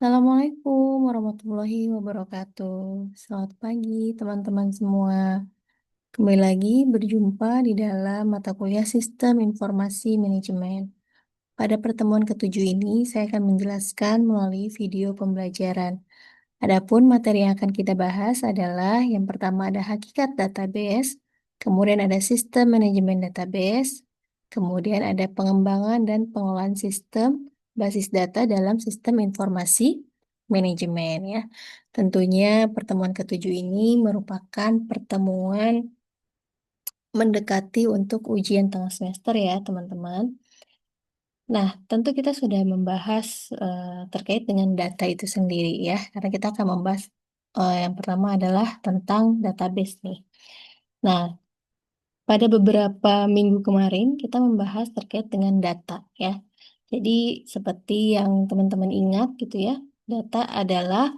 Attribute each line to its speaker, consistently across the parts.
Speaker 1: Assalamualaikum warahmatullahi wabarakatuh. Selamat pagi teman-teman semua. Kembali lagi berjumpa di dalam mata kuliah Sistem Informasi Manajemen. Pada pertemuan ketujuh ini, saya akan menjelaskan melalui video pembelajaran. Adapun materi yang akan kita bahas adalah yang pertama ada hakikat database, kemudian ada sistem manajemen database, kemudian ada pengembangan dan pengelolaan sistem basis data dalam sistem informasi manajemen ya. Tentunya pertemuan ketujuh ini merupakan pertemuan mendekati untuk ujian tengah semester ya teman-teman. Nah, tentu kita sudah membahas terkait dengan data itu sendiri ya, karena kita akan membahas yang pertama adalah tentang database nih. Nah, pada beberapa minggu kemarin kita membahas terkait dengan data ya. Jadi seperti yang teman-teman ingat gitu ya, data adalah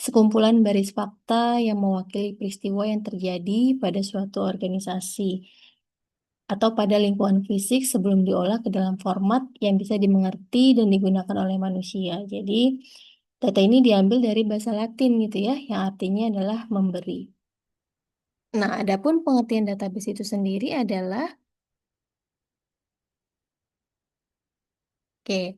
Speaker 1: sekumpulan baris fakta yang mewakili peristiwa yang terjadi pada suatu organisasi atau pada lingkungan fisik sebelum diolah ke dalam format yang bisa dimengerti dan digunakan oleh manusia. Jadi, data ini diambil dari bahasa Latin gitu ya, yang artinya adalah memberi. Nah, adapun pengertian database itu sendiri adalah, oke,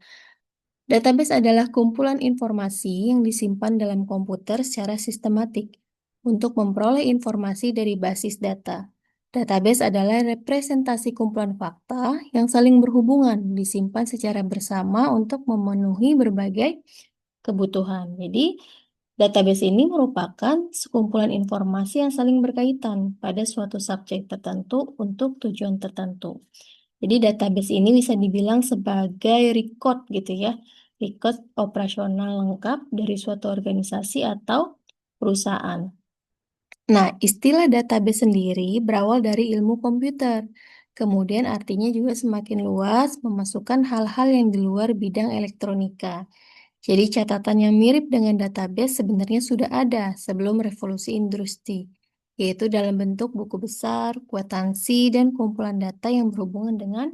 Speaker 1: database adalah kumpulan informasi yang disimpan dalam komputer secara sistematik untuk memperoleh informasi dari basis data. Database adalah representasi kumpulan fakta yang saling berhubungan, disimpan secara bersama untuk memenuhi berbagai kebutuhan. Jadi, database ini merupakan sekumpulan informasi yang saling berkaitan pada suatu subjek tertentu untuk tujuan tertentu. Jadi, database ini bisa dibilang sebagai record gitu ya, record operasional lengkap dari suatu organisasi atau perusahaan. Nah, istilah database sendiri berawal dari ilmu komputer. Kemudian artinya juga semakin luas, memasukkan hal-hal yang di luar bidang elektronika. Jadi catatan yang mirip dengan database sebenarnya sudah ada sebelum revolusi industri, yaitu dalam bentuk buku besar, kwitansi, dan kumpulan data yang berhubungan dengan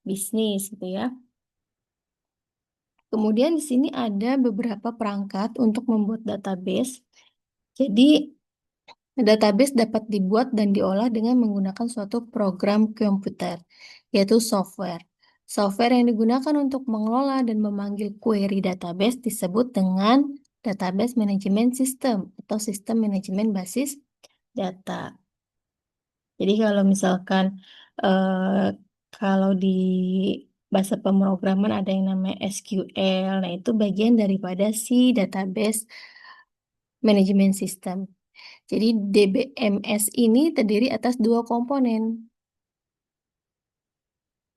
Speaker 1: bisnis gitu ya. Kemudian di sini ada beberapa perangkat untuk membuat database. Jadi database dapat dibuat dan diolah dengan menggunakan suatu program komputer, yaitu software. Software yang digunakan untuk mengelola dan memanggil query database disebut dengan database management system atau sistem manajemen basis data. Jadi kalau misalkan eh, kalau di bahasa pemrograman ada yang namanya SQL, nah itu bagian daripada si database management system. Jadi DBMS ini terdiri atas dua komponen,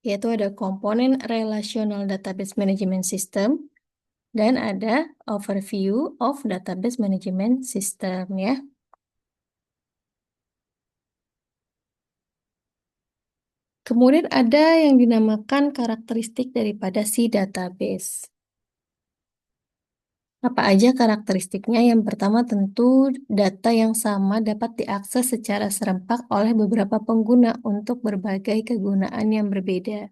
Speaker 1: yaitu ada komponen Relational Database Management System dan ada Overview of Database Management System ya. Kemudian ada yang dinamakan karakteristik daripada si database. Apa aja karakteristiknya? Yang pertama tentu data yang sama dapat diakses secara serempak oleh beberapa pengguna untuk berbagai kegunaan yang berbeda.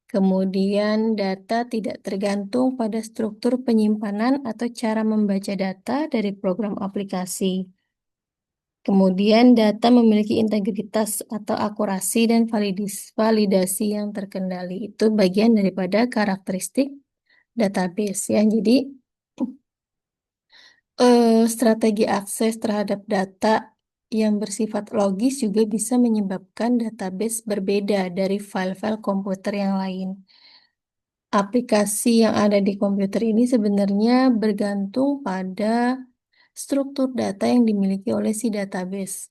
Speaker 1: Kemudian data tidak tergantung pada struktur penyimpanan atau cara membaca data dari program aplikasi. Kemudian data memiliki integritas atau akurasi dan validasi yang terkendali. Itu bagian daripada karakteristik database ya. Jadi strategi akses terhadap data yang bersifat logis juga bisa menyebabkan database berbeda dari file-file komputer yang lain. Aplikasi yang ada di komputer ini sebenarnya bergantung pada struktur data yang dimiliki oleh si database.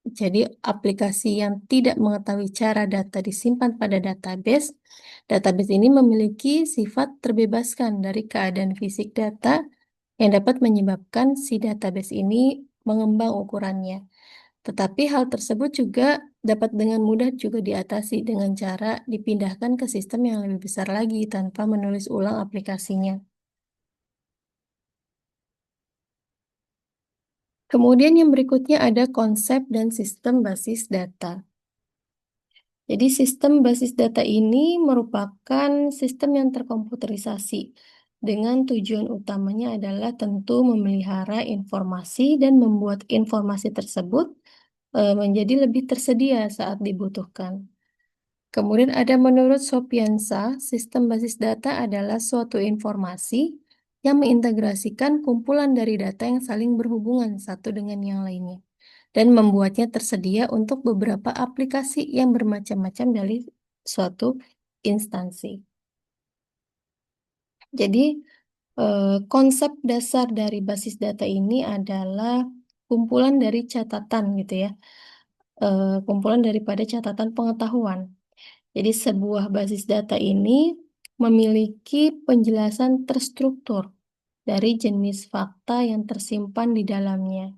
Speaker 1: Jadi, aplikasi yang tidak mengetahui cara data disimpan pada database, database ini memiliki sifat terbebaskan dari keadaan fisik data yang dapat menyebabkan si database ini mengembang ukurannya. Tetapi hal tersebut juga dapat dengan mudah juga diatasi dengan cara dipindahkan ke sistem yang lebih besar lagi tanpa menulis ulang aplikasinya. Kemudian yang berikutnya ada konsep dan sistem basis data. Jadi sistem basis data ini merupakan sistem yang terkomputerisasi dengan tujuan utamanya adalah tentu memelihara informasi dan membuat informasi tersebut menjadi lebih tersedia saat dibutuhkan. Kemudian ada menurut Sopiansa, sistem basis data adalah suatu informasi yang mengintegrasikan kumpulan dari data yang saling berhubungan satu dengan yang lainnya dan membuatnya tersedia untuk beberapa aplikasi yang bermacam-macam dari suatu instansi. Jadi, konsep dasar dari basis data ini adalah kumpulan dari catatan gitu ya, kumpulan daripada catatan pengetahuan. Jadi sebuah basis data ini memiliki penjelasan terstruktur dari jenis fakta yang tersimpan di dalamnya.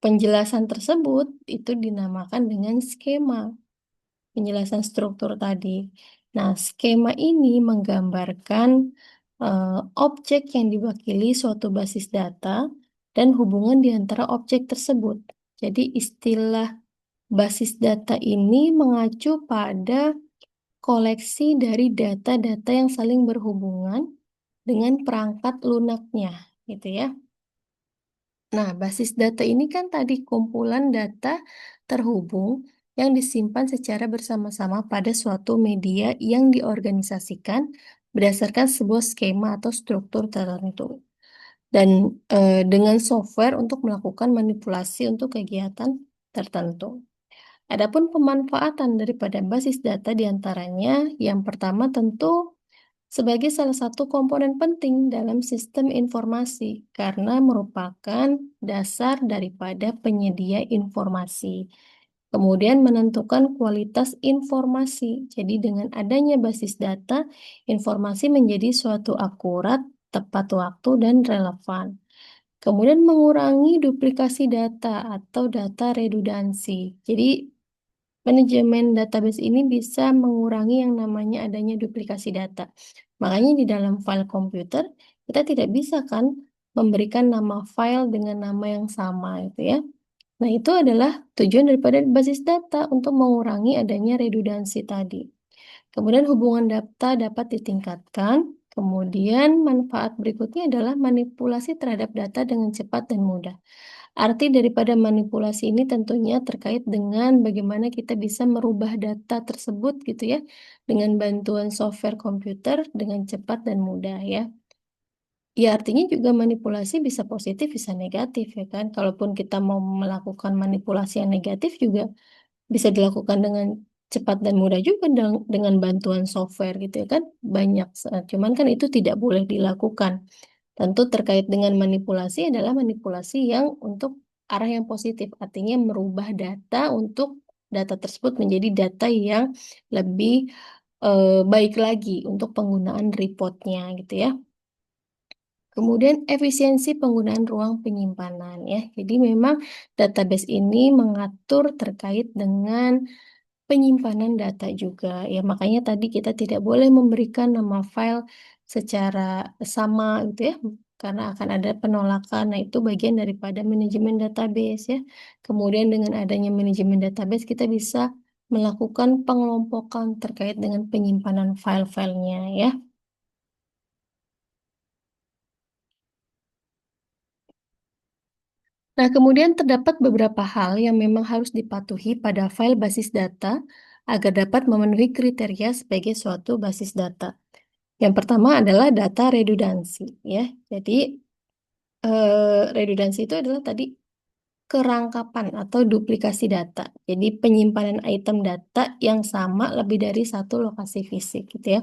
Speaker 1: Penjelasan tersebut itu dinamakan dengan skema, penjelasan struktur tadi. Nah, skema ini menggambarkan objek yang diwakili suatu basis data dan hubungan di antara objek tersebut. Jadi istilah basis data ini mengacu pada koleksi dari data-data yang saling berhubungan dengan perangkat lunaknya, gitu ya. Nah, basis data ini kan tadi kumpulan data terhubung yang disimpan secara bersama-sama pada suatu media yang diorganisasikan berdasarkan sebuah skema atau struktur tertentu. Dan dengan software untuk melakukan manipulasi untuk kegiatan tertentu. Adapun pemanfaatan daripada basis data diantaranya, yang pertama tentu sebagai salah satu komponen penting dalam sistem informasi karena merupakan dasar daripada penyedia informasi. Kemudian menentukan kualitas informasi. Jadi dengan adanya basis data, informasi menjadi suatu akurat, tepat waktu, dan relevan. Kemudian mengurangi duplikasi data atau data redundansi. Jadi manajemen database ini bisa mengurangi yang namanya adanya duplikasi data. Makanya di dalam file komputer, kita tidak bisa kan memberikan nama file dengan nama yang sama itu ya. Nah, itu adalah tujuan daripada basis data untuk mengurangi adanya redundansi tadi. Kemudian hubungan data dapat ditingkatkan. Kemudian manfaat berikutnya adalah manipulasi terhadap data dengan cepat dan mudah. Arti daripada manipulasi ini tentunya terkait dengan bagaimana kita bisa merubah data tersebut gitu ya, dengan bantuan software komputer dengan cepat dan mudah ya. Ya artinya juga manipulasi bisa positif, bisa negatif ya kan. Kalaupun kita mau melakukan manipulasi yang negatif juga bisa dilakukan dengan cepat dan mudah juga dengan bantuan software gitu ya kan. Banyak, cuman kan itu tidak boleh dilakukan. Tentu terkait dengan manipulasi adalah manipulasi yang untuk arah yang positif, artinya merubah data untuk data tersebut menjadi data yang lebih baik lagi untuk penggunaan reportnya gitu ya. Kemudian efisiensi penggunaan ruang penyimpanan ya. Jadi memang database ini mengatur terkait dengan penyimpanan data juga ya, makanya tadi kita tidak boleh memberikan nama file secara sama gitu ya, karena akan ada penolakan. Nah, itu bagian daripada manajemen database ya. Kemudian dengan adanya manajemen database kita bisa melakukan pengelompokan terkait dengan penyimpanan file-filenya ya. Nah, kemudian terdapat beberapa hal yang memang harus dipatuhi pada file basis data agar dapat memenuhi kriteria sebagai suatu basis data. Yang pertama adalah data redundansi, ya. Jadi redundansi itu adalah tadi kerangkapan atau duplikasi data. Jadi penyimpanan item data yang sama lebih dari satu lokasi fisik, gitu ya.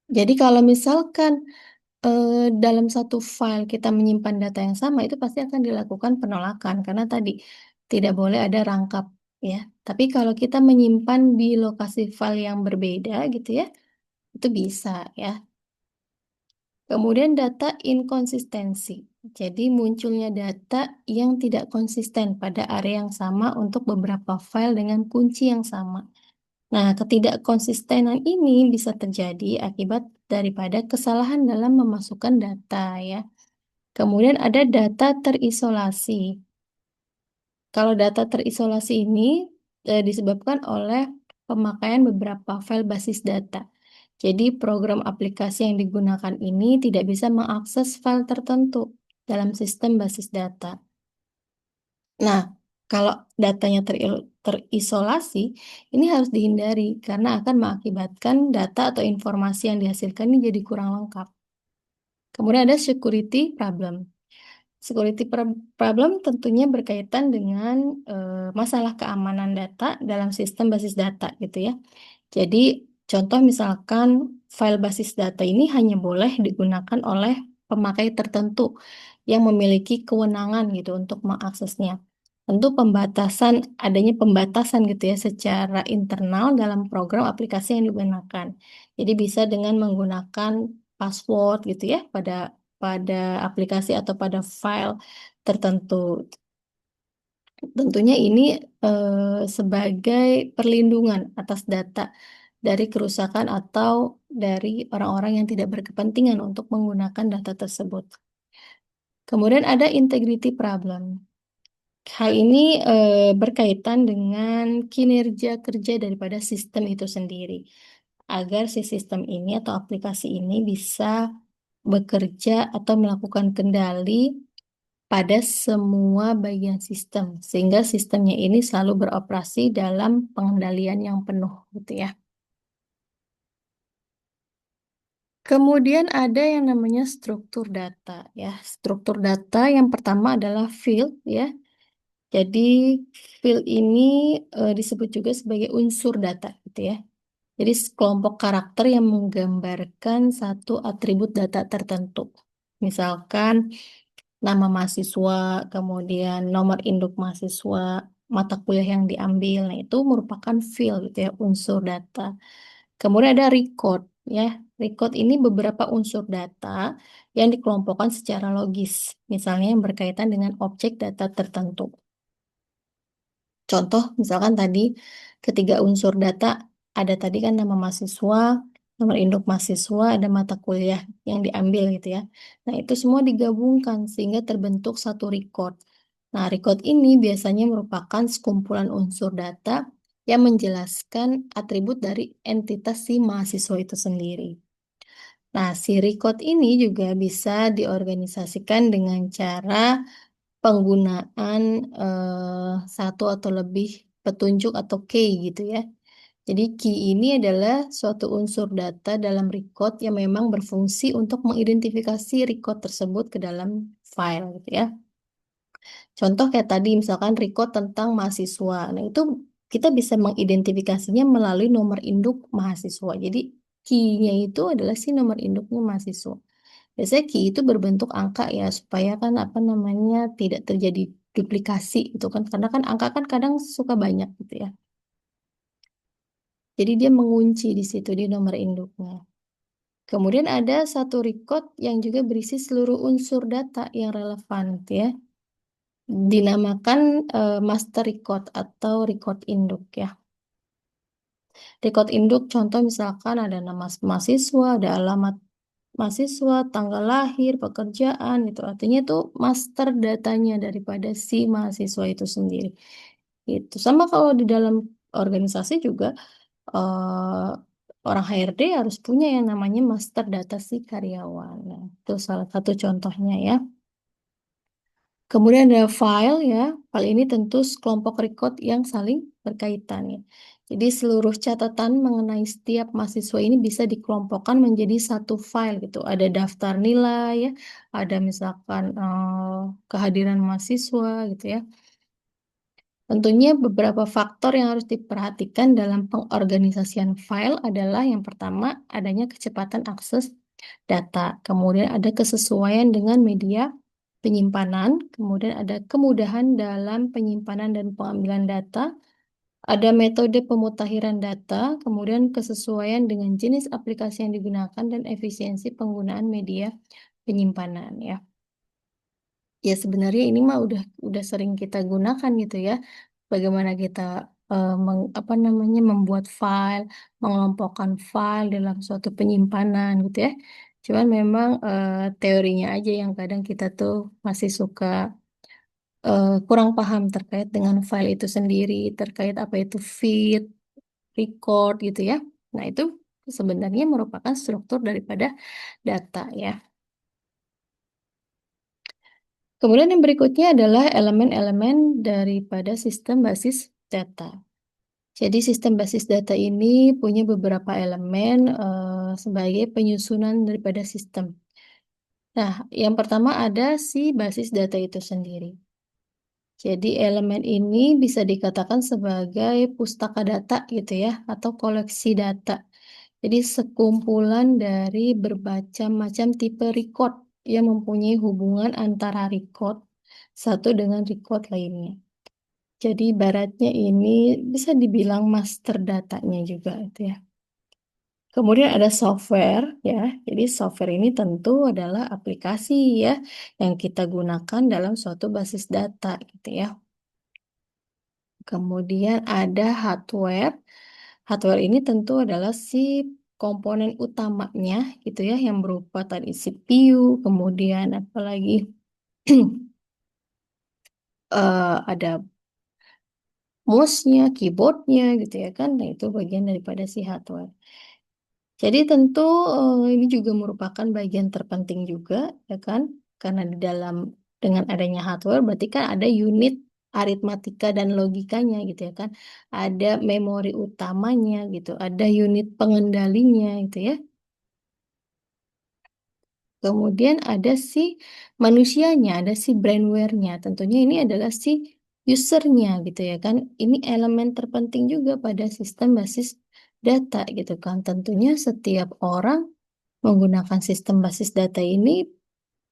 Speaker 1: Jadi kalau misalkan dalam satu file kita menyimpan data yang sama, itu pasti akan dilakukan penolakan karena tadi tidak boleh ada rangkap, ya. Tapi kalau kita menyimpan di lokasi file yang berbeda, gitu ya, itu bisa, ya. Kemudian data inkonsistensi. Jadi munculnya data yang tidak konsisten pada area yang sama untuk beberapa file dengan kunci yang sama. Nah, ketidakkonsistenan ini bisa terjadi akibat daripada kesalahan dalam memasukkan data ya. Kemudian ada data terisolasi. Kalau data terisolasi ini disebabkan oleh pemakaian beberapa file basis data. Jadi program aplikasi yang digunakan ini tidak bisa mengakses file tertentu dalam sistem basis data. Nah, kalau datanya terisolasi, ini harus dihindari karena akan mengakibatkan data atau informasi yang dihasilkan ini jadi kurang lengkap. Kemudian ada security problem. Problem tentunya berkaitan dengan masalah keamanan data dalam sistem basis data gitu ya. Jadi contoh misalkan file basis data ini hanya boleh digunakan oleh pemakai tertentu yang memiliki kewenangan gitu untuk mengaksesnya. Tentu adanya pembatasan gitu ya secara internal dalam program aplikasi yang digunakan. Jadi bisa dengan menggunakan password gitu ya pada aplikasi atau pada file tertentu. Tentunya ini sebagai perlindungan atas data dari kerusakan atau dari orang-orang yang tidak berkepentingan untuk menggunakan data tersebut. Kemudian ada integrity problem. Hal ini berkaitan dengan kinerja kerja daripada sistem itu sendiri. Agar si sistem ini atau aplikasi ini bisa bekerja atau melakukan kendali pada semua bagian sistem, sehingga sistemnya ini selalu beroperasi dalam pengendalian yang penuh, gitu ya. Kemudian ada yang namanya struktur data, ya. Struktur data yang pertama adalah field, ya. Jadi field ini disebut juga sebagai unsur data, gitu ya. Jadi kelompok karakter yang menggambarkan satu atribut data tertentu. Misalkan nama mahasiswa, kemudian nomor induk mahasiswa, mata kuliah yang diambil. Nah, itu merupakan field gitu ya, unsur data. Kemudian ada record ya. Record ini beberapa unsur data yang dikelompokkan secara logis, misalnya yang berkaitan dengan objek data tertentu. Contoh, misalkan tadi ketiga unsur data ada tadi kan nama mahasiswa, nomor induk mahasiswa, ada mata kuliah yang diambil gitu ya. Nah, itu semua digabungkan sehingga terbentuk satu record. Nah, record ini biasanya merupakan sekumpulan unsur data yang menjelaskan atribut dari entitas si mahasiswa itu sendiri. Nah, si record ini juga bisa diorganisasikan dengan cara penggunaan satu atau lebih petunjuk atau key gitu ya. Jadi key ini adalah suatu unsur data dalam record yang memang berfungsi untuk mengidentifikasi record tersebut ke dalam file gitu ya. Contoh kayak tadi misalkan record tentang mahasiswa. Nah, itu kita bisa mengidentifikasinya melalui nomor induk mahasiswa. Jadi key-nya itu adalah si nomor induknya mahasiswa. Biasanya key itu berbentuk angka ya supaya kan apa namanya tidak terjadi duplikasi gitu kan. Karena kan angka kan kadang suka banyak gitu ya. Jadi dia mengunci di situ di nomor induknya. Kemudian ada satu record yang juga berisi seluruh unsur data yang relevan gitu ya. Dinamakan master record atau record induk ya. Record induk contoh misalkan ada nama mahasiswa, ada alamat mahasiswa, tanggal lahir, pekerjaan, itu artinya itu master datanya daripada si mahasiswa itu sendiri. Itu sama kalau di dalam organisasi juga eh, orang HRD harus punya yang namanya master data si karyawan. Nah, itu salah satu contohnya ya. Kemudian ada file ya. File ini tentu kelompok record yang saling berkaitan ya. Jadi seluruh catatan mengenai setiap mahasiswa ini bisa dikelompokkan menjadi satu file gitu. Ada daftar nilai ya, ada misalkan kehadiran mahasiswa gitu ya. Tentunya beberapa faktor yang harus diperhatikan dalam pengorganisasian file adalah yang pertama adanya kecepatan akses data, kemudian ada kesesuaian dengan media penyimpanan, kemudian ada kemudahan dalam penyimpanan dan pengambilan data, ada metode pemutakhiran data, kemudian kesesuaian dengan jenis aplikasi yang digunakan dan efisiensi penggunaan media penyimpanan ya. Ya sebenarnya ini mah udah sering kita gunakan gitu ya. Bagaimana kita apa namanya membuat file, mengelompokkan file dalam suatu penyimpanan gitu ya. Cuman memang teorinya aja yang kadang kita tuh masih suka kurang paham terkait dengan file itu sendiri, terkait apa itu feed, record gitu ya. Nah itu. sebenarnya merupakan struktur daripada data ya. Kemudian yang berikutnya adalah elemen-elemen daripada sistem basis data. Jadi sistem basis data ini punya beberapa elemen sebagai penyusunan daripada sistem. Nah, yang pertama ada si basis data itu sendiri. Jadi elemen ini bisa dikatakan sebagai pustaka data gitu ya, atau koleksi data. Jadi sekumpulan dari berbagai macam tipe record yang mempunyai hubungan antara record satu dengan record lainnya. Jadi ibaratnya ini bisa dibilang master datanya juga itu ya. Kemudian ada software ya. Jadi software ini tentu adalah aplikasi ya yang kita gunakan dalam suatu basis data gitu ya. Kemudian ada hardware. Hardware ini tentu adalah si komponen utamanya gitu ya yang berupa tadi CPU, kemudian apalagi ada mouse-nya, keyboard-nya gitu ya kan. Nah, itu bagian daripada si hardware. Jadi tentu ini juga merupakan bagian terpenting juga ya kan. Karena di dalam dengan adanya hardware berarti kan ada unit aritmatika dan logikanya gitu ya kan. Ada memori utamanya gitu, ada unit pengendalinya gitu ya. Kemudian ada si manusianya, ada si brainware-nya. Tentunya ini adalah si usernya gitu ya kan. Ini elemen terpenting juga pada sistem basis data gitu kan. Tentunya setiap orang menggunakan sistem basis data ini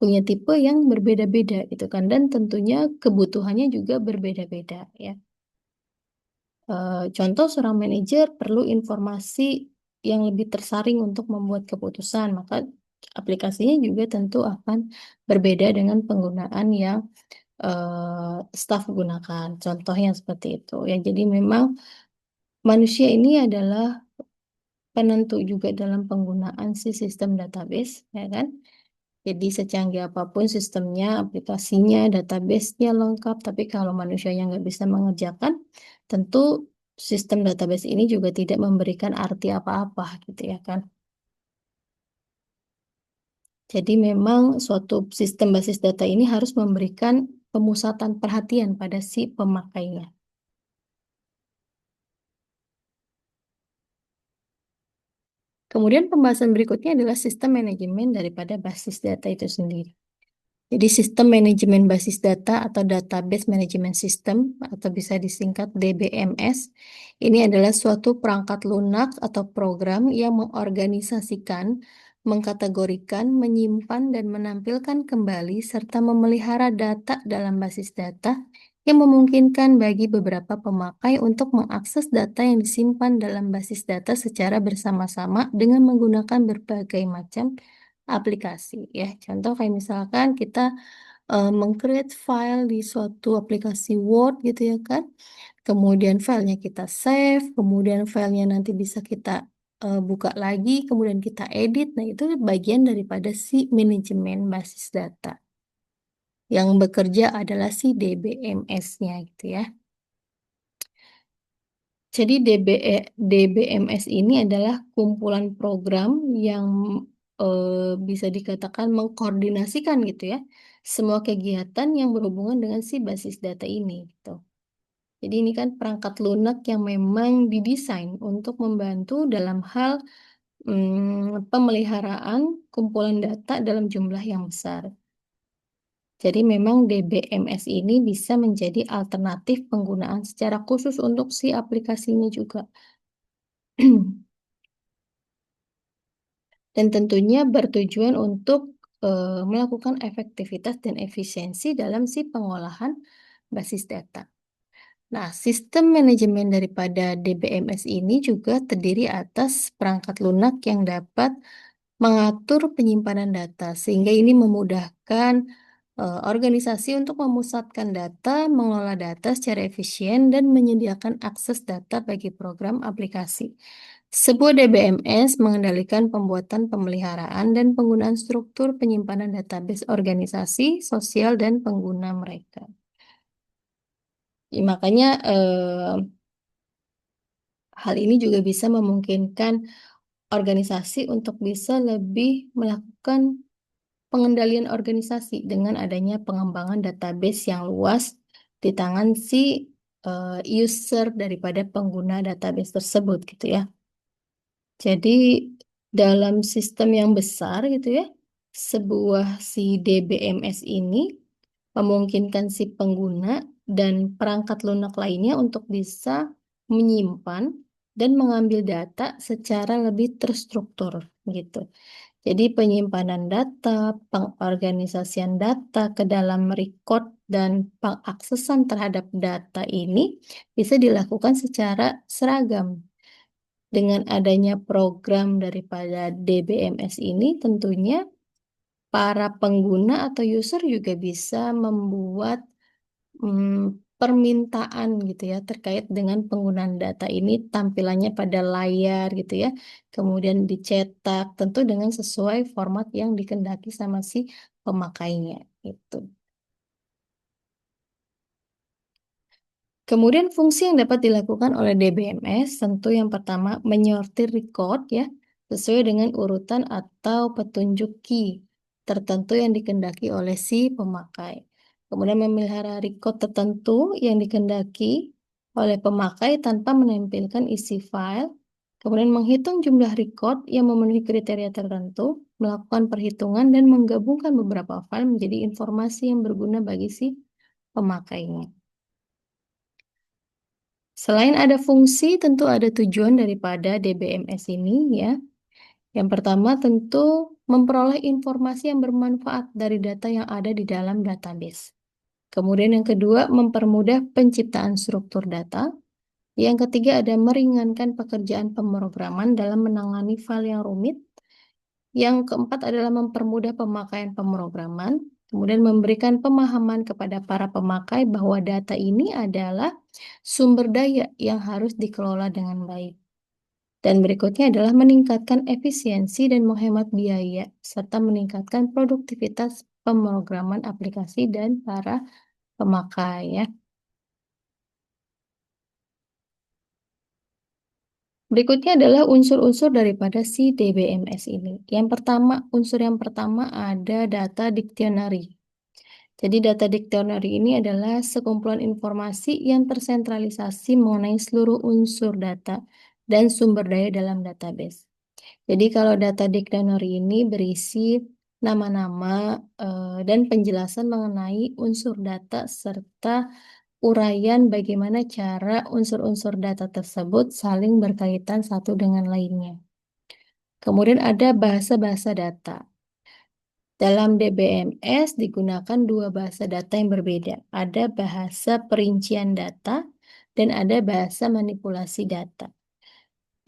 Speaker 1: punya tipe yang berbeda-beda gitu kan. Dan tentunya kebutuhannya juga berbeda-beda ya. Contoh seorang manajer perlu informasi yang lebih tersaring untuk membuat keputusan, maka aplikasinya juga tentu akan berbeda dengan penggunaan yang staf gunakan. Contohnya seperti itu ya. Jadi memang manusia ini adalah penentu juga dalam penggunaan si sistem database, ya kan? Jadi secanggih apapun sistemnya, aplikasinya, database-nya lengkap, tapi kalau manusianya nggak bisa mengerjakan, tentu sistem database ini juga tidak memberikan arti apa-apa gitu ya kan. Jadi memang suatu sistem basis data ini harus memberikan pemusatan perhatian pada si pemakainya. Kemudian pembahasan berikutnya adalah sistem manajemen daripada basis data itu sendiri. Jadi sistem manajemen basis data atau database management system atau bisa disingkat DBMS ini adalah suatu perangkat lunak atau program yang mengorganisasikan, mengkategorikan, menyimpan dan menampilkan kembali serta memelihara data dalam basis data yang memungkinkan bagi beberapa pemakai untuk mengakses data yang disimpan dalam basis data secara bersama-sama dengan menggunakan berbagai macam aplikasi ya. Contoh kayak misalkan kita meng-create file di suatu aplikasi Word gitu ya kan. Kemudian filenya kita save, kemudian filenya nanti bisa kita buka lagi, kemudian kita edit. Nah, itu bagian daripada si manajemen basis data. Yang bekerja adalah si DBMS-nya gitu ya. Jadi DBMS ini adalah kumpulan program yang bisa dikatakan mengkoordinasikan gitu ya semua kegiatan yang berhubungan dengan si basis data ini gitu. Jadi ini kan perangkat lunak yang memang didesain untuk membantu dalam hal pemeliharaan kumpulan data dalam jumlah yang besar. Jadi memang DBMS ini bisa menjadi alternatif penggunaan secara khusus untuk si aplikasinya juga. Dan tentunya bertujuan untuk melakukan efektivitas dan efisiensi dalam si pengolahan basis data. Nah, sistem manajemen daripada DBMS ini juga terdiri atas perangkat lunak yang dapat mengatur penyimpanan data, sehingga ini memudahkan organisasi untuk memusatkan data, mengelola data secara efisien, dan menyediakan akses data bagi program aplikasi. Sebuah DBMS mengendalikan pembuatan pemeliharaan dan penggunaan struktur penyimpanan database organisasi, sosial, dan pengguna mereka. Ya, makanya hal ini juga bisa memungkinkan organisasi untuk bisa lebih melakukan pengendalian organisasi dengan adanya pengembangan database yang luas di tangan si user daripada pengguna database tersebut gitu ya. Jadi dalam sistem yang besar gitu ya, sebuah si DBMS ini memungkinkan si pengguna dan perangkat lunak lainnya untuk bisa menyimpan dan mengambil data secara lebih terstruktur gitu. Jadi penyimpanan data, pengorganisasian data ke dalam record dan pengaksesan terhadap data ini bisa dilakukan secara seragam. Dengan adanya program daripada DBMS ini tentunya para pengguna atau user juga bisa membuat permintaan gitu ya terkait dengan penggunaan data ini tampilannya pada layar gitu ya, kemudian dicetak tentu dengan sesuai format yang dikehendaki sama si pemakainya itu. Kemudian fungsi yang dapat dilakukan oleh DBMS tentu yang pertama menyortir record ya sesuai dengan urutan atau petunjuk key tertentu yang dikehendaki oleh si pemakai. Kemudian memelihara record tertentu yang dikehendaki oleh pemakai tanpa menampilkan isi file. Kemudian menghitung jumlah record yang memenuhi kriteria tertentu, melakukan perhitungan dan menggabungkan beberapa file menjadi informasi yang berguna bagi si pemakainya. Selain ada fungsi, tentu ada tujuan daripada DBMS ini ya. Yang pertama tentu memperoleh informasi yang bermanfaat dari data yang ada di dalam database. Kemudian yang kedua, mempermudah penciptaan struktur data. Yang ketiga ada meringankan pekerjaan pemrograman dalam menangani file yang rumit. Yang keempat adalah mempermudah pemakaian pemrograman. Kemudian memberikan pemahaman kepada para pemakai bahwa data ini adalah sumber daya yang harus dikelola dengan baik. Dan berikutnya adalah meningkatkan efisiensi dan menghemat biaya, serta meningkatkan produktivitas pemrograman aplikasi dan para pemakai ya. Berikutnya adalah unsur-unsur daripada si DBMS ini. Unsur yang pertama ada data dictionary. Jadi data dictionary ini adalah sekumpulan informasi yang tersentralisasi mengenai seluruh unsur data dan sumber daya dalam database. Jadi kalau data dictionary ini berisi nama-nama dan penjelasan mengenai unsur data serta uraian bagaimana cara unsur-unsur data tersebut saling berkaitan satu dengan lainnya. Kemudian ada bahasa-bahasa data. Dalam DBMS digunakan dua bahasa data yang berbeda. Ada bahasa perincian data dan ada bahasa manipulasi data.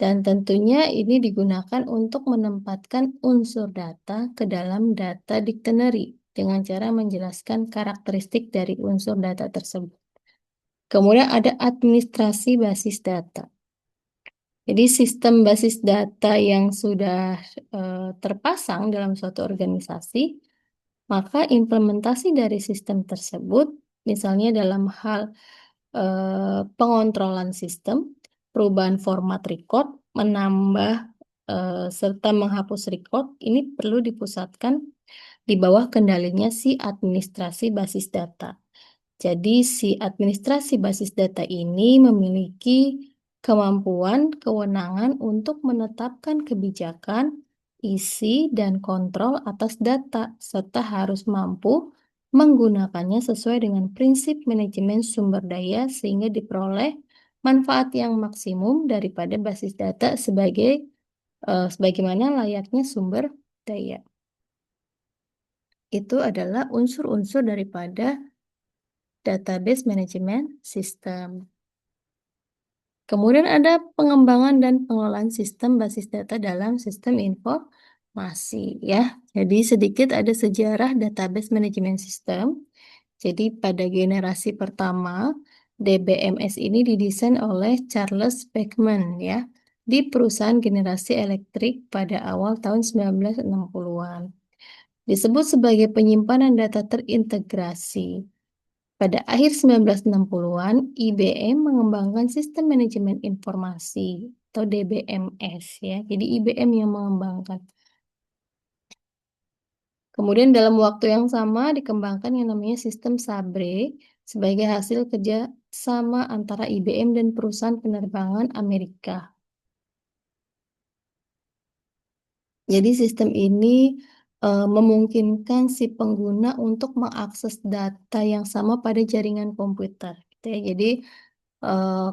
Speaker 1: Dan tentunya ini digunakan untuk menempatkan unsur data ke dalam data dictionary dengan cara menjelaskan karakteristik dari unsur data tersebut. Kemudian ada administrasi basis data. Jadi sistem basis data yang sudah terpasang dalam suatu organisasi, maka implementasi dari sistem tersebut, misalnya dalam hal pengontrolan sistem, perubahan format record, menambah serta menghapus record, ini perlu dipusatkan di bawah kendalinya si administrasi basis data. Jadi si administrasi basis data ini memiliki kemampuan, kewenangan untuk menetapkan kebijakan, isi, dan kontrol atas data, serta harus mampu menggunakannya sesuai dengan prinsip manajemen sumber daya sehingga diperoleh manfaat yang maksimum daripada basis data sebagaimana layaknya sumber daya. Itu adalah unsur-unsur daripada database management system. Kemudian ada pengembangan dan pengelolaan sistem basis data dalam sistem informasi ya. Jadi sedikit ada sejarah database management system. Jadi pada generasi pertama DBMS ini didesain oleh Charles Beckman ya di perusahaan generasi elektrik pada awal tahun 1960-an. Disebut sebagai penyimpanan data terintegrasi. Pada akhir 1960-an, IBM mengembangkan sistem manajemen informasi atau DBMS ya. Jadi IBM yang mengembangkan. Kemudian dalam waktu yang sama dikembangkan yang namanya sistem Sabre sebagai hasil kerja sama antara IBM dan perusahaan penerbangan Amerika. Jadi sistem ini memungkinkan si pengguna untuk mengakses data yang sama pada jaringan komputer, gitu ya. Jadi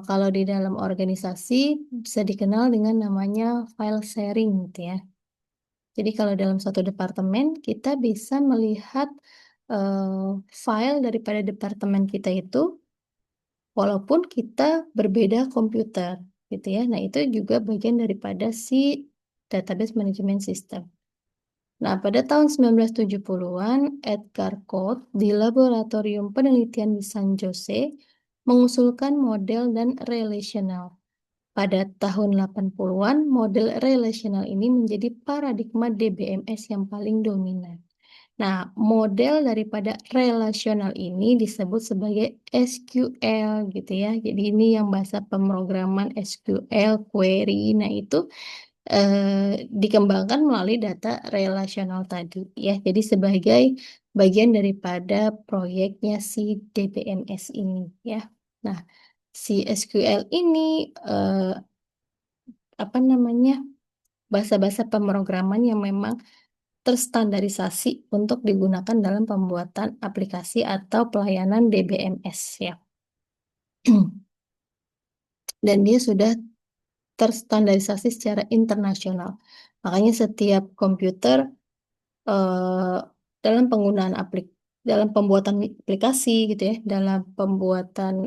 Speaker 1: kalau di dalam organisasi bisa dikenal dengan namanya file sharing, gitu ya. Jadi kalau dalam suatu departemen kita bisa melihat file daripada departemen kita itu, walaupun kita berbeda komputer, gitu ya. Nah itu juga bagian daripada si database management system. Nah, pada tahun 1970-an, Edgar Cote di Laboratorium Penelitian di San Jose mengusulkan model dan relational. Pada tahun 80-an, model relational ini menjadi paradigma DBMS yang paling dominan. Nah, model daripada relational ini disebut sebagai SQL gitu ya. Jadi ini yang bahasa pemrograman SQL query. Nah, itu dikembangkan melalui data relasional tadi ya. Jadi sebagai bagian daripada proyeknya si DBMS ini ya. Nah, si SQL ini apa namanya? Bahasa-bahasa pemrograman yang memang terstandarisasi untuk digunakan dalam pembuatan aplikasi atau pelayanan DBMS ya. Dan dia sudah terstandarisasi secara internasional. Makanya setiap komputer eh, dalam penggunaan dalam pembuatan aplikasi gitu ya, dalam pembuatan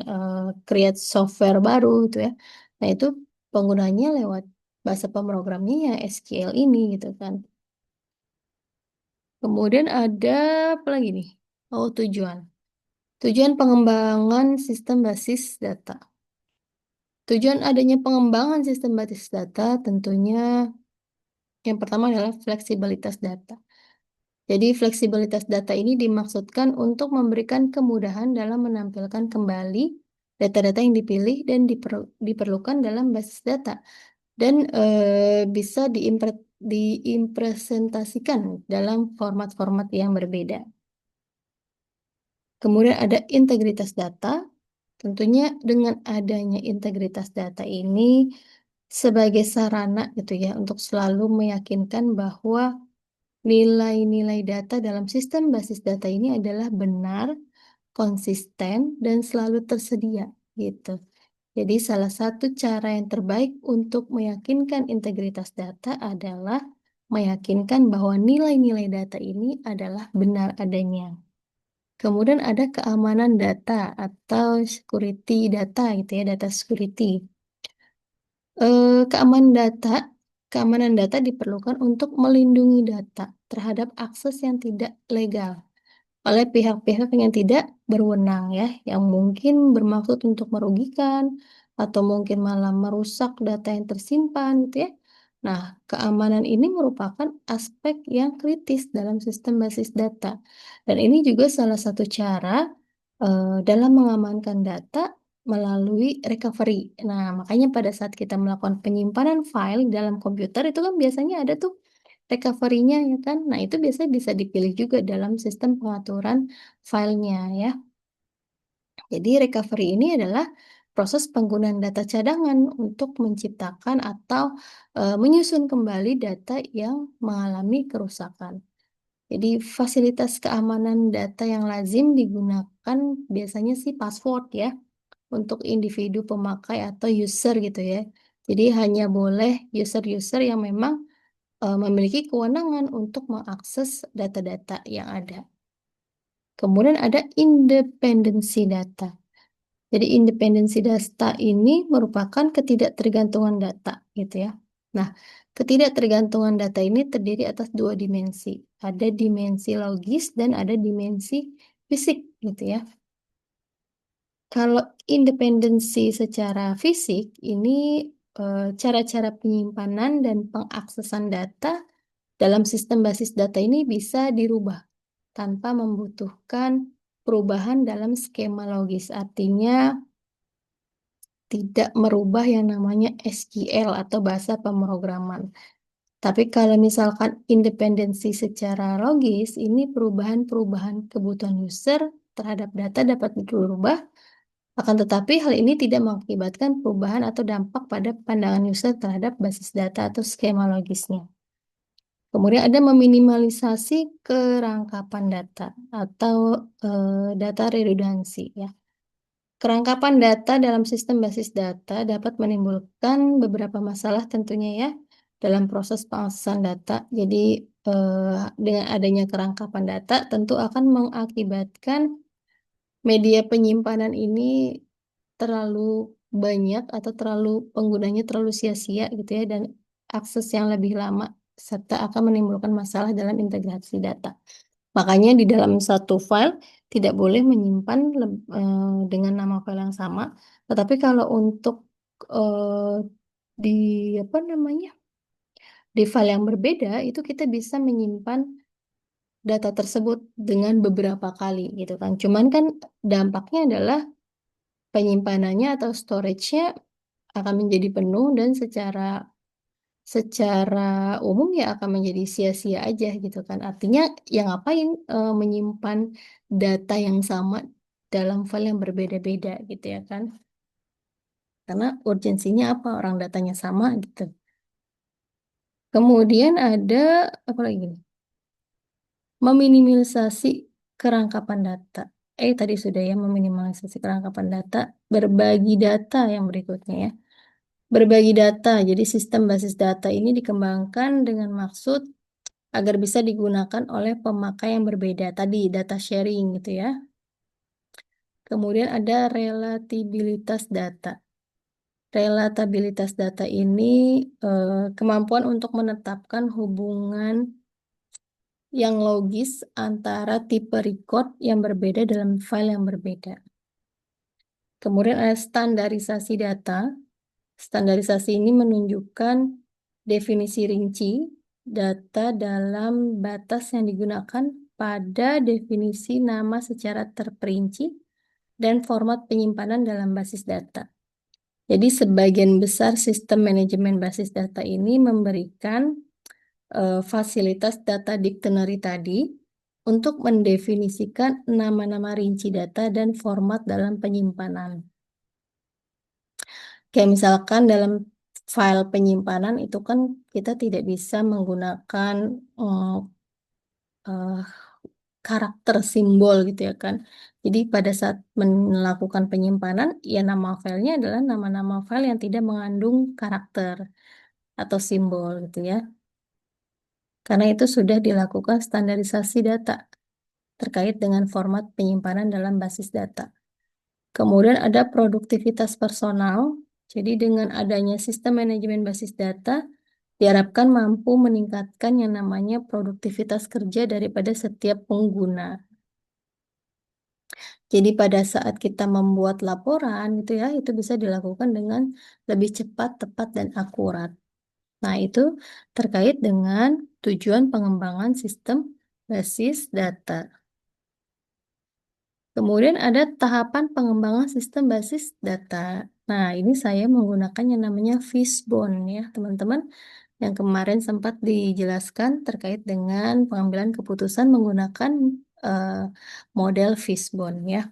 Speaker 1: create software baru gitu ya. Nah, itu penggunanya lewat bahasa pemrogramannya ya SQL ini gitu kan. Kemudian ada apa lagi nih? Oh, tujuan. Tujuan pengembangan sistem basis data. Tujuan adanya pengembangan sistem basis data tentunya yang pertama adalah fleksibilitas data. Jadi fleksibilitas data ini dimaksudkan untuk memberikan kemudahan dalam menampilkan kembali data-data yang dipilih dan diperlukan dalam basis data dan bisa diimpresentasikan dalam format-format yang berbeda. Kemudian ada integritas data. Tentunya dengan adanya integritas data ini sebagai sarana gitu ya untuk selalu meyakinkan bahwa nilai-nilai data dalam sistem basis data ini adalah benar, konsisten, dan selalu tersedia gitu. Jadi salah satu cara yang terbaik untuk meyakinkan integritas data adalah meyakinkan bahwa nilai-nilai data ini adalah benar adanya. Kemudian ada keamanan data atau security data gitu ya, data security. Keamanan data diperlukan untuk melindungi data terhadap akses yang tidak legal oleh pihak-pihak yang tidak berwenang ya, yang mungkin bermaksud untuk merugikan atau mungkin malah merusak data yang tersimpan gitu ya. Nah, keamanan ini merupakan aspek yang kritis dalam sistem basis data. Dan ini juga salah satu cara dalam mengamankan data melalui recovery. Nah, makanya pada saat kita melakukan penyimpanan file dalam komputer itu kan biasanya ada tuh recovery-nya ya kan. Nah, itu biasanya bisa dipilih juga dalam sistem pengaturan filenya ya. Jadi recovery ini adalah proses penggunaan data cadangan untuk menciptakan atau menyusun kembali data yang mengalami kerusakan. Jadi fasilitas keamanan data yang lazim digunakan biasanya sih password ya untuk individu pemakai atau user gitu ya. Jadi hanya boleh user-user yang memang memiliki kewenangan untuk mengakses data-data yang ada. Kemudian ada independensi data. Jadi independensi data ini merupakan ketidaktergantungan data gitu ya. Nah, ketidaktergantungan data ini terdiri atas dua dimensi. Ada dimensi logis dan ada dimensi fisik gitu ya. Kalau independensi secara fisik ini cara-cara penyimpanan dan pengaksesan data dalam sistem basis data ini bisa dirubah tanpa membutuhkan perubahan dalam skema logis. Artinya tidak merubah yang namanya SQL atau bahasa pemrograman. Tapi kalau misalkan independensi secara logis, ini perubahan-perubahan kebutuhan user terhadap data dapat dirubah, akan tetapi hal ini tidak mengakibatkan perubahan atau dampak pada pandangan user terhadap basis data atau skema logisnya. Kemudian ada meminimalisasi kerangkapan data atau data redundansi ya. Kerangkapan data dalam sistem basis data dapat menimbulkan beberapa masalah tentunya ya dalam proses pengaksesan data. Jadi dengan adanya kerangkapan data tentu akan mengakibatkan media penyimpanan ini terlalu banyak atau penggunanya terlalu sia-sia gitu ya, dan akses yang lebih lama serta akan menimbulkan masalah dalam integrasi data. Makanya di dalam satu file tidak boleh menyimpan dengan nama file yang sama, tetapi kalau untuk eh, di apa namanya di file yang berbeda itu kita bisa menyimpan data tersebut dengan beberapa kali gitu kan. Cuman kan dampaknya adalah penyimpanannya atau storage-nya akan menjadi penuh dan secara umum ya akan menjadi sia-sia aja gitu kan. Artinya yang ngapain menyimpan data yang sama dalam file yang berbeda-beda gitu ya kan. Karena urgensinya apa? Orang datanya sama gitu. Kemudian ada apa lagi nih? Meminimalisasi kerangkapan data. Tadi sudah ya meminimalisasi kerangkapan data, berbagi data yang berikutnya ya. Berbagi data, jadi sistem basis data ini dikembangkan dengan maksud agar bisa digunakan oleh pemakai yang berbeda. Tadi data sharing gitu ya. Kemudian ada relatabilitas data. Relatabilitas data ini kemampuan untuk menetapkan hubungan yang logis antara tipe record yang berbeda dalam file yang berbeda. Kemudian ada standarisasi data. Standarisasi ini menunjukkan definisi rinci data dalam batas yang digunakan pada definisi nama secara terperinci dan format penyimpanan dalam basis data. Jadi sebagian besar sistem manajemen basis data ini memberikan fasilitas data dictionary tadi untuk mendefinisikan nama-nama rinci data dan format dalam penyimpanan. Kayak misalkan dalam file penyimpanan itu kan kita tidak bisa menggunakan eh, karakter simbol gitu ya kan. Jadi pada saat melakukan penyimpanan, ya nama filenya adalah nama-nama file yang tidak mengandung karakter atau simbol gitu ya. Karena itu sudah dilakukan standarisasi data terkait dengan format penyimpanan dalam basis data. Kemudian ada produktivitas personal. Jadi dengan adanya sistem manajemen basis data, diharapkan mampu meningkatkan yang namanya produktivitas kerja daripada setiap pengguna. Jadi pada saat kita membuat laporan gitu ya, itu bisa dilakukan dengan lebih cepat, tepat, dan akurat. Nah, itu terkait dengan tujuan pengembangan sistem basis data. Kemudian ada tahapan pengembangan sistem basis data. Nah, ini saya menggunakan yang namanya Fishbone ya, teman-teman. Yang kemarin sempat dijelaskan terkait dengan pengambilan keputusan menggunakan eh, model Fishbone ya.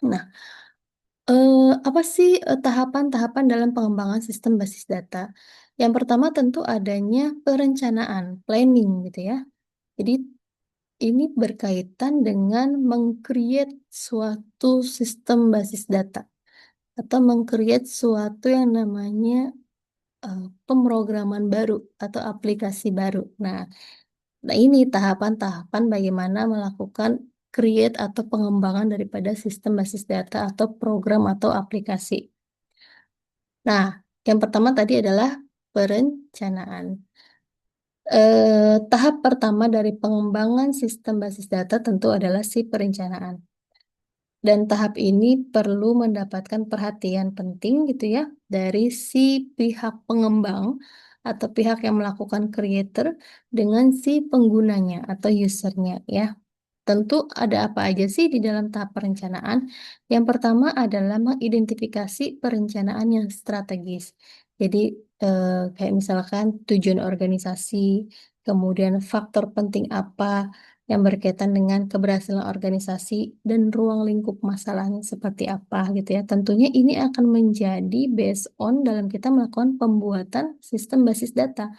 Speaker 1: Nah, apa sih tahapan-tahapan dalam pengembangan sistem basis data? Yang pertama tentu adanya perencanaan, planning gitu ya. Jadi ini berkaitan dengan meng-create suatu sistem basis data atau meng-create suatu yang namanya pemrograman baru atau aplikasi baru. Nah, ini tahapan-tahapan bagaimana melakukan create atau pengembangan daripada sistem basis data atau program atau aplikasi. Nah, yang pertama tadi adalah perencanaan. Tahap pertama dari pengembangan sistem basis data tentu adalah si perencanaan. Dan tahap ini perlu mendapatkan perhatian penting gitu ya dari si pihak pengembang atau pihak yang melakukan creator dengan si penggunanya atau usernya ya. tentu ada apa aja sih di dalam tahap perencanaan? Yang pertama adalah mengidentifikasi perencanaan yang strategis. Jadi, kayak misalkan tujuan organisasi, kemudian faktor penting apa yang berkaitan dengan keberhasilan organisasi dan ruang lingkup masalahnya seperti apa gitu ya. Tentunya ini akan menjadi based on dalam kita melakukan pembuatan sistem basis data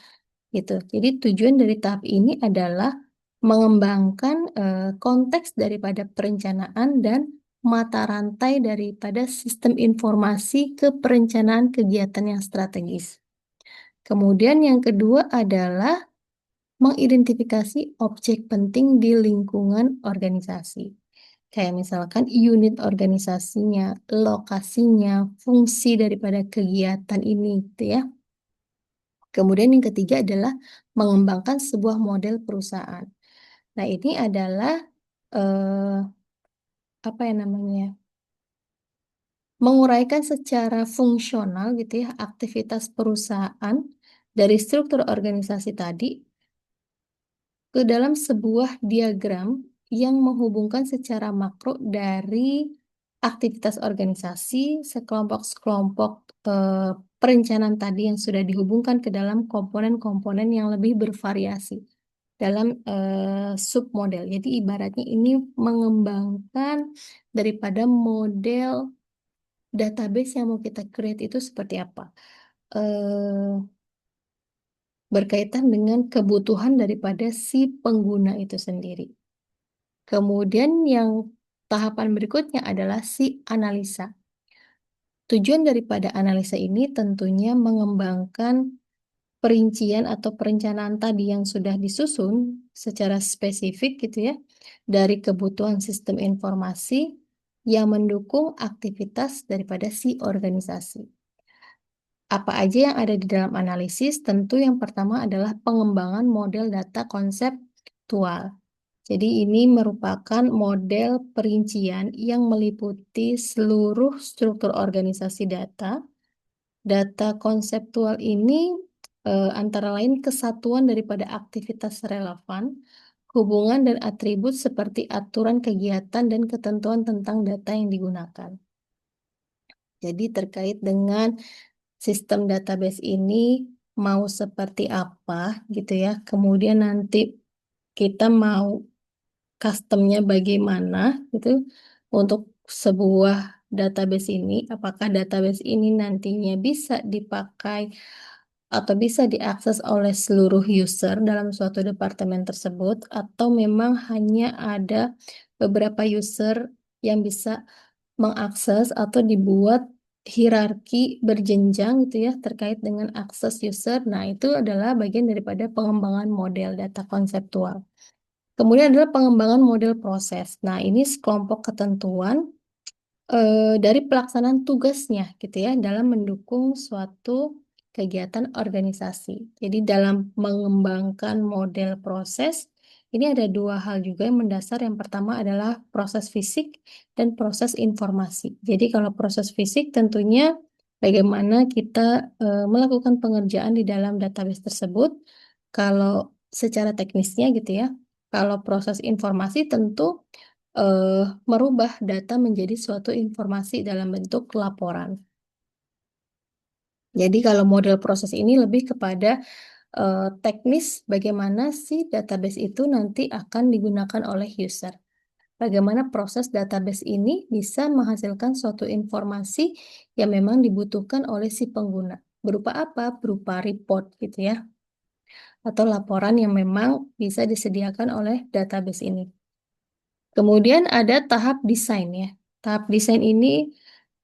Speaker 1: gitu. Jadi tujuan dari tahap ini adalah mengembangkan konteks daripada perencanaan dan mata rantai daripada sistem informasi ke perencanaan kegiatan yang strategis. Kemudian yang kedua adalah mengidentifikasi objek penting di lingkungan organisasi. Kayak misalkan unit organisasinya, lokasinya, fungsi daripada kegiatan ini gitu ya. Kemudian yang ketiga adalah mengembangkan sebuah model perusahaan. Nah, ini adalah eh, apa ya namanya? Menguraikan secara fungsional gitu ya aktivitas perusahaan dari struktur organisasi tadi ke dalam sebuah diagram yang menghubungkan secara makro dari aktivitas organisasi sekelompok-sekelompok perencanaan tadi yang sudah dihubungkan ke dalam komponen-komponen yang lebih bervariasi dalam submodel. Jadi ibaratnya ini mengembangkan daripada model database yang mau kita create itu seperti apa. Eh, Berkaitan dengan kebutuhan daripada si pengguna itu sendiri. Kemudian yang tahapan berikutnya adalah si analisa. Tujuan daripada analisa ini tentunya mengembangkan perincian atau perencanaan tadi yang sudah disusun secara spesifik gitu ya, dari kebutuhan sistem informasi yang mendukung aktivitas daripada si organisasi. Apa aja yang ada di dalam analisis? Tentu yang pertama adalah pengembangan model data konseptual. Jadi ini merupakan model perincian yang meliputi seluruh struktur organisasi data. Data konseptual ini antara lain kesatuan daripada aktivitas relevan, hubungan dan atribut seperti aturan kegiatan dan ketentuan tentang data yang digunakan. Jadi terkait dengan sistem database ini mau seperti apa gitu ya. Kemudian nanti kita mau customnya bagaimana gitu untuk sebuah database ini. Apakah database ini nantinya bisa dipakai atau bisa diakses oleh seluruh user dalam suatu departemen tersebut atau memang hanya ada beberapa user yang bisa mengakses atau dibuat hierarki berjenjang gitu ya terkait dengan akses user. Nah, itu adalah bagian daripada pengembangan model data konseptual. Kemudian adalah pengembangan model proses. Nah, ini sekelompok ketentuan dari pelaksanaan tugasnya gitu ya dalam mendukung suatu kegiatan organisasi. Jadi dalam mengembangkan model proses, ini ada dua hal juga yang mendasar. Yang pertama adalah proses fisik dan proses informasi. Jadi kalau proses fisik tentunya bagaimana kita melakukan pengerjaan di dalam database tersebut. Kalau secara teknisnya gitu ya. Kalau proses informasi tentu merubah data menjadi suatu informasi dalam bentuk laporan. Jadi kalau model proses ini lebih kepada teknis bagaimana si database itu nanti akan digunakan oleh user. Bagaimana proses database ini bisa menghasilkan suatu informasi yang memang dibutuhkan oleh si pengguna. Berupa apa? Berupa report gitu ya. Atau laporan yang memang bisa disediakan oleh database ini. Kemudian ada tahap desain ya. Tahap desain ini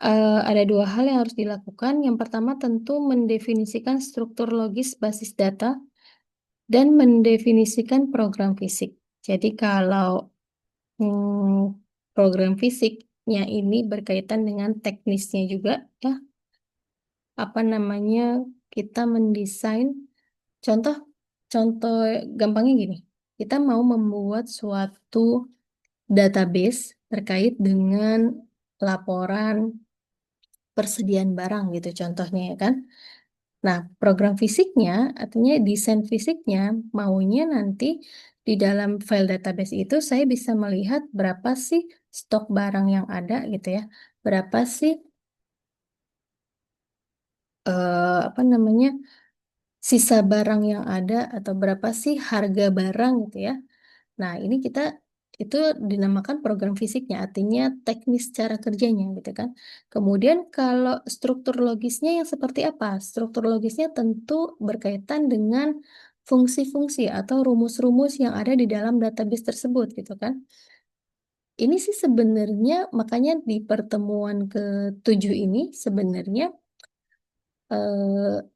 Speaker 1: ada dua hal yang harus dilakukan. Yang pertama tentu mendefinisikan struktur logis basis data dan mendefinisikan program fisik. Jadi kalau program fisiknya ini berkaitan dengan teknisnya juga ya, apa namanya kita mendesain contoh contoh gampangnya gini. Kita mau membuat suatu database terkait dengan laporan persediaan barang gitu contohnya ya kan. Nah, program fisiknya, artinya desain fisiknya, maunya nanti di dalam file database itu saya bisa melihat berapa sih stok barang yang ada gitu ya, berapa sih apa namanya sisa barang yang ada atau berapa sih harga barang gitu ya. Nah, ini kita itu dinamakan program fisiknya, artinya teknis cara kerjanya gitu kan. Kemudian kalau struktur logisnya yang seperti apa? Struktur logisnya tentu berkaitan dengan fungsi-fungsi atau rumus-rumus yang ada di dalam database tersebut gitu kan. Ini sih sebenarnya makanya di pertemuan ke-7 ini sebenarnya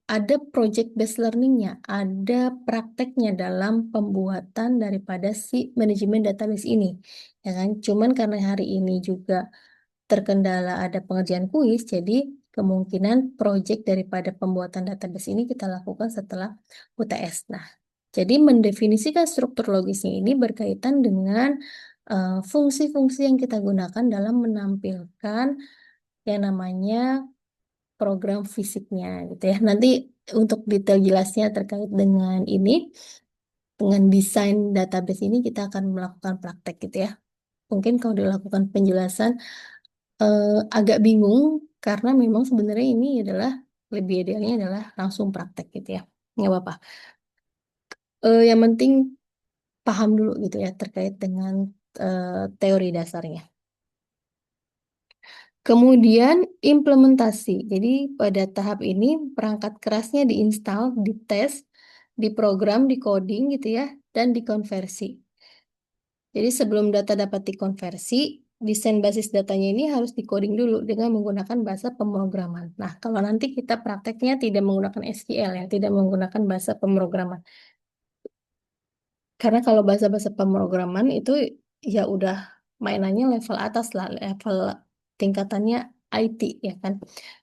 Speaker 1: ada project based learningnya, ada prakteknya dalam pembuatan daripada si manajemen database ini, ya kan? Cuman karena hari ini juga terkendala ada pengerjaan kuis, jadi kemungkinan project daripada pembuatan database ini kita lakukan setelah UTS. Nah, jadi mendefinisikan struktur logisnya ini berkaitan dengan fungsi-fungsi yang kita gunakan dalam menampilkan yang namanya program fisiknya gitu ya. Nanti untuk detail jelasnya terkait dengan ini, dengan desain database ini kita akan melakukan praktek gitu ya. Mungkin kalau dilakukan penjelasan agak bingung karena memang sebenarnya ini adalah lebih idealnya adalah langsung praktek gitu ya. Nggak apa-apa. Yang penting paham dulu gitu ya terkait dengan teori dasarnya. Kemudian implementasi. Jadi pada tahap ini perangkat kerasnya diinstal, dites, diprogram, decoding gitu ya, dan dikonversi. Jadi sebelum data dapat dikonversi, desain basis datanya ini harus decoding dulu dengan menggunakan bahasa pemrograman. Nah, kalau nanti kita prakteknya tidak menggunakan SQL ya, tidak menggunakan bahasa pemrograman. Karena kalau bahasa-bahasa pemrograman itu ya udah mainannya level atas lah, level tingkatannya IT ya kan.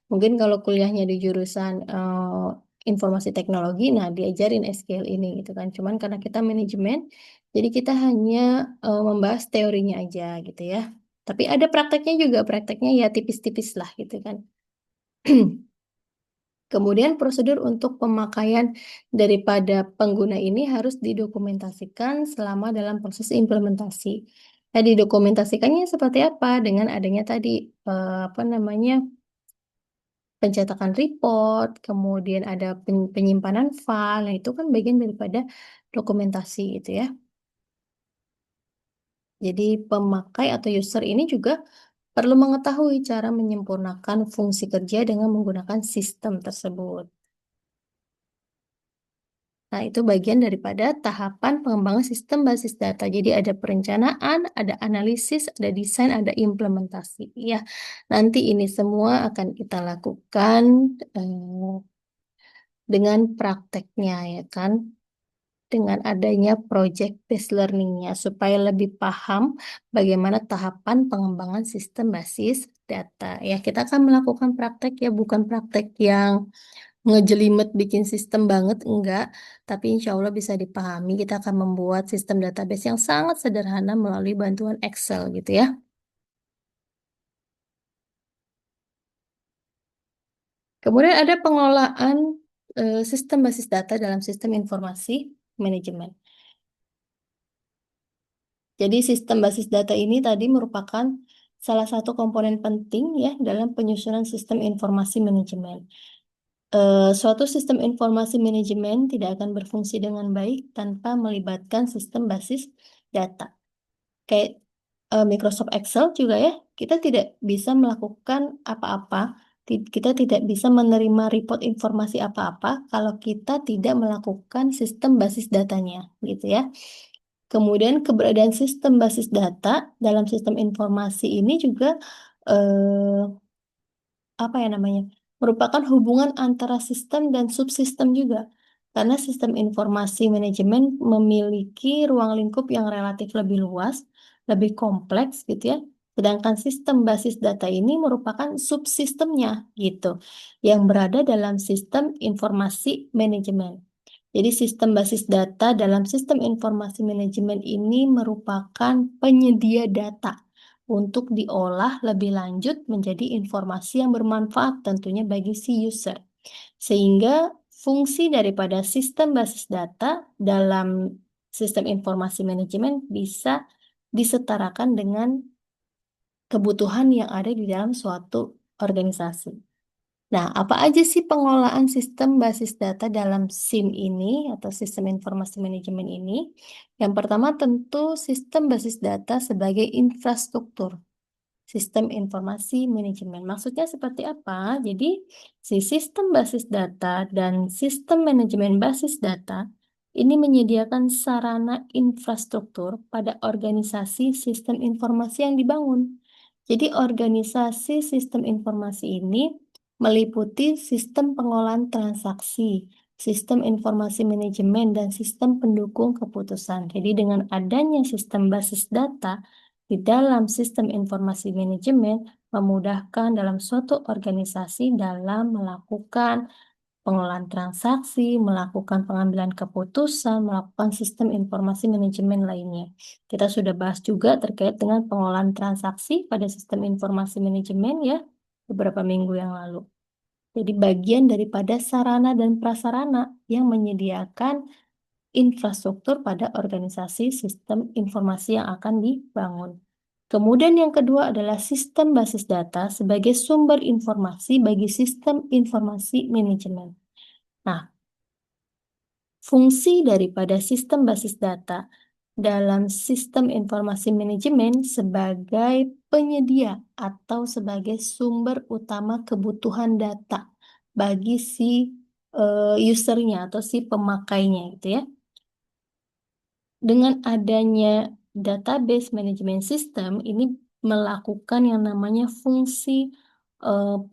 Speaker 1: Mungkin kalau kuliahnya di jurusan informasi teknologi, nah diajarin SQL ini gitu kan. Cuman karena kita manajemen, jadi kita hanya membahas teorinya aja gitu ya. Tapi ada prakteknya juga, prakteknya ya tipis-tipis lah gitu kan. Kemudian prosedur untuk pemakaian daripada pengguna ini harus didokumentasikan selama dalam proses implementasi. Nah, didokumentasikannya seperti apa? Dengan adanya tadi apa namanya pencetakan report, kemudian ada penyimpanan file, nah itu kan bagian daripada dokumentasi gitu ya. Jadi pemakai atau user ini juga perlu mengetahui cara menyempurnakan fungsi kerja dengan menggunakan sistem tersebut. Nah, itu bagian daripada tahapan pengembangan sistem basis data. Jadi ada perencanaan, ada analisis, ada desain, ada implementasi. Ya, nanti ini semua akan kita lakukan dengan prakteknya ya kan, dengan adanya project based learningnya supaya lebih paham bagaimana tahapan pengembangan sistem basis data. Ya, kita akan melakukan praktek ya, bukan praktek yang ngejelimet bikin sistem banget, enggak. Tapi insya Allah bisa dipahami, kita akan membuat sistem database yang sangat sederhana melalui bantuan Excel gitu ya. Kemudian ada pengelolaan sistem basis data dalam sistem informasi manajemen. Jadi sistem basis data ini tadi merupakan salah satu komponen penting ya dalam penyusunan sistem informasi manajemen. Suatu sistem informasi manajemen tidak akan berfungsi dengan baik tanpa melibatkan sistem basis data. Kayak Microsoft Excel juga ya, kita tidak bisa melakukan apa-apa, kita tidak bisa menerima report informasi apa-apa kalau kita tidak melakukan sistem basis datanya, gitu ya. Kemudian keberadaan sistem basis data dalam sistem informasi ini juga eh, apa ya namanya, merupakan hubungan antara sistem dan subsistem juga. Karena sistem informasi manajemen memiliki ruang lingkup yang relatif lebih luas, lebih kompleks gitu ya. Sedangkan sistem basis data ini merupakan subsistemnya gitu, yang berada dalam sistem informasi manajemen. Jadi sistem basis data dalam sistem informasi manajemen ini merupakan penyedia data untuk diolah lebih lanjut menjadi informasi yang bermanfaat tentunya bagi si user. Sehingga fungsi daripada sistem basis data dalam sistem informasi manajemen bisa disetarakan dengan kebutuhan yang ada di dalam suatu organisasi. Nah, apa aja sih pengolahan sistem basis data dalam SIM ini atau sistem informasi manajemen ini? Yang pertama tentu sistem basis data sebagai infrastruktur. Sistem informasi manajemen. Maksudnya seperti apa? Jadi, si sistem basis data dan sistem manajemen basis data ini menyediakan sarana infrastruktur pada organisasi sistem informasi yang dibangun. Jadi, organisasi sistem informasi ini meliputi sistem pengolahan transaksi, sistem informasi manajemen, dan sistem pendukung keputusan. Jadi, dengan adanya sistem basis data, di dalam sistem informasi manajemen memudahkan dalam suatu organisasi dalam melakukan pengolahan transaksi, melakukan pengambilan keputusan, melakukan sistem informasi manajemen lainnya. Kita sudah bahas juga terkait dengan pengolahan transaksi pada sistem informasi manajemen ya beberapa minggu yang lalu. Jadi bagian daripada sarana dan prasarana yang menyediakan infrastruktur pada organisasi sistem informasi yang akan dibangun. Kemudian yang kedua adalah sistem basis data sebagai sumber informasi bagi sistem informasi manajemen. Nah, fungsi daripada sistem basis data dalam sistem informasi manajemen sebagai penyedia atau sebagai sumber utama kebutuhan data bagi si usernya atau si pemakainya gitu ya. Dengan adanya database management system ini melakukan yang namanya fungsi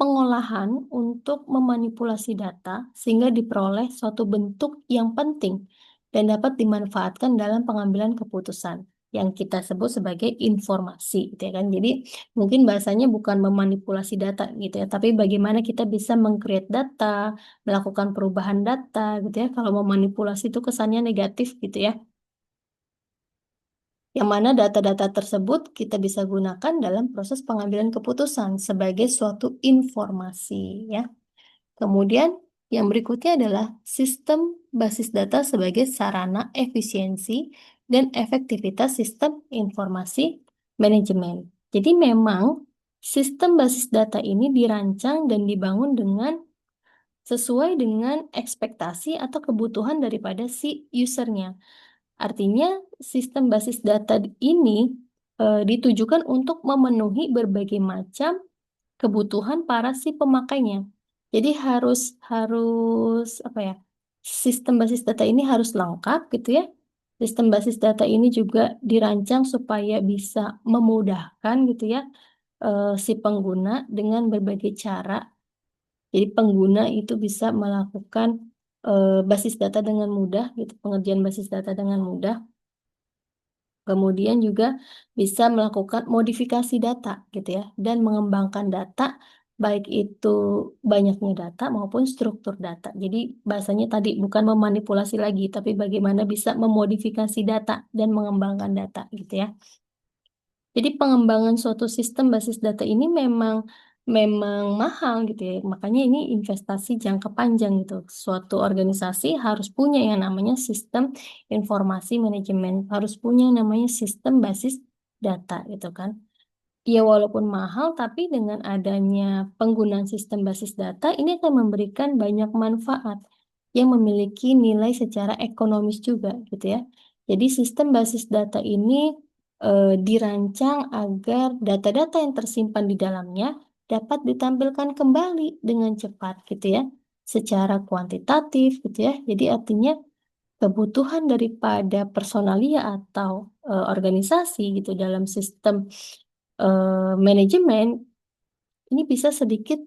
Speaker 1: pengolahan untuk memanipulasi data sehingga diperoleh suatu bentuk yang penting dan dapat dimanfaatkan dalam pengambilan keputusan yang kita sebut sebagai informasi gitu ya kan. Jadi mungkin bahasanya bukan memanipulasi data gitu ya, tapi bagaimana kita bisa meng-create data, melakukan perubahan data gitu ya. Kalau memanipulasi itu kesannya negatif gitu ya, yang mana data-data tersebut kita bisa gunakan dalam proses pengambilan keputusan sebagai suatu informasi ya. Kemudian yang berikutnya adalah sistem basis data sebagai sarana efisiensi dan efektivitas sistem informasi manajemen. Jadi memang sistem basis data ini dirancang dan dibangun dengan sesuai dengan ekspektasi atau kebutuhan daripada si usernya. Artinya, sistem basis data ini ditujukan untuk memenuhi berbagai macam kebutuhan para si pemakainya. Jadi harus harus apa ya? Sistem basis data ini harus lengkap gitu ya. Sistem basis data ini juga dirancang supaya bisa memudahkan gitu ya si pengguna dengan berbagai cara. Jadi pengguna itu bisa melakukan basis data dengan mudah gitu, pengerjaan basis data dengan mudah. Kemudian juga bisa melakukan modifikasi data gitu ya dan mengembangkan data baik itu banyaknya data maupun struktur data. Jadi bahasanya tadi bukan memanipulasi lagi tapi bagaimana bisa memodifikasi data dan mengembangkan data gitu ya. Jadi pengembangan suatu sistem basis data ini memang memang mahal gitu ya. Makanya ini investasi jangka panjang gitu. Suatu organisasi harus punya yang namanya sistem informasi manajemen, harus punya yang namanya sistem basis data gitu kan. Ya walaupun mahal, tapi dengan adanya penggunaan sistem basis data ini akan memberikan banyak manfaat yang memiliki nilai secara ekonomis juga gitu ya. Jadi sistem basis data ini dirancang agar data-data yang tersimpan di dalamnya dapat ditampilkan kembali dengan cepat gitu ya, secara kuantitatif gitu ya. Jadi artinya kebutuhan daripada personalia atau organisasi gitu dalam sistem manajemen ini bisa sedikit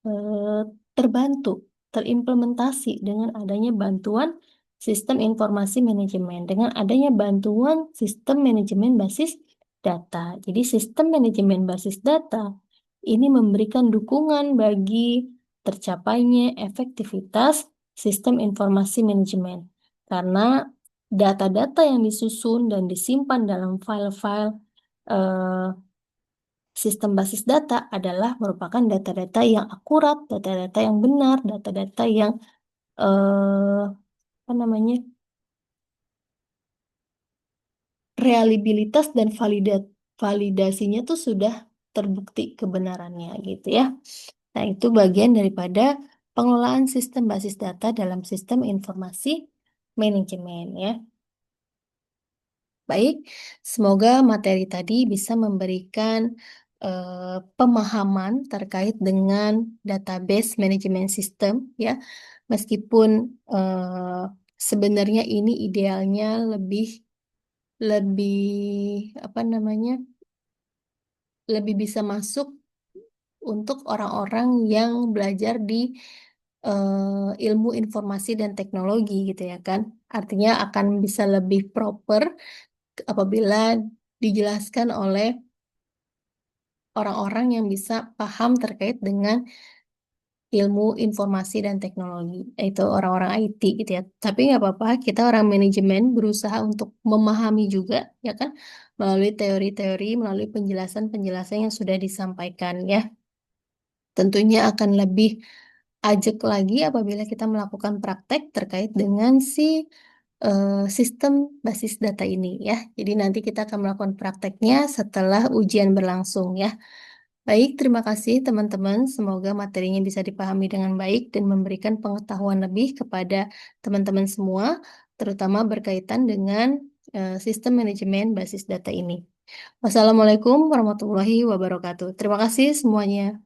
Speaker 1: eh, terbantu, terimplementasi dengan adanya bantuan sistem informasi manajemen, dengan adanya bantuan sistem manajemen basis data. Jadi sistem manajemen basis data ini memberikan dukungan bagi tercapainya efektivitas sistem informasi manajemen. Karena data-data yang disusun dan disimpan dalam file-file eh, Sistem basis data adalah merupakan data-data yang akurat, data-data yang benar, data-data yang apa namanya reliabilitas dan validasinya tuh sudah terbukti kebenarannya gitu ya. Nah, itu bagian daripada pengelolaan sistem basis data dalam sistem informasi manajemen ya. Baik, semoga materi tadi bisa memberikan pemahaman terkait dengan database manajemen sistem ya. Meskipun sebenarnya ini idealnya lebih lebih apa namanya? Lebih bisa masuk untuk orang-orang yang belajar di ilmu informasi dan teknologi gitu ya kan. Artinya akan bisa lebih proper apabila dijelaskan oleh orang-orang yang bisa paham terkait dengan ilmu informasi dan teknologi, itu orang-orang IT gitu ya. Tapi nggak apa-apa, kita orang manajemen berusaha untuk memahami juga, ya kan, melalui teori-teori, melalui penjelasan-penjelasan yang sudah disampaikan ya. Tentunya akan lebih ajak lagi apabila kita melakukan praktek terkait dengan si sistem basis data ini ya. Jadi nanti kita akan melakukan prakteknya setelah ujian berlangsung ya. Baik, terima kasih teman-teman. Semoga materinya bisa dipahami dengan baik dan memberikan pengetahuan lebih kepada teman-teman semua, terutama berkaitan dengan sistem manajemen basis data ini. Wassalamualaikum warahmatullahi wabarakatuh. Terima kasih semuanya.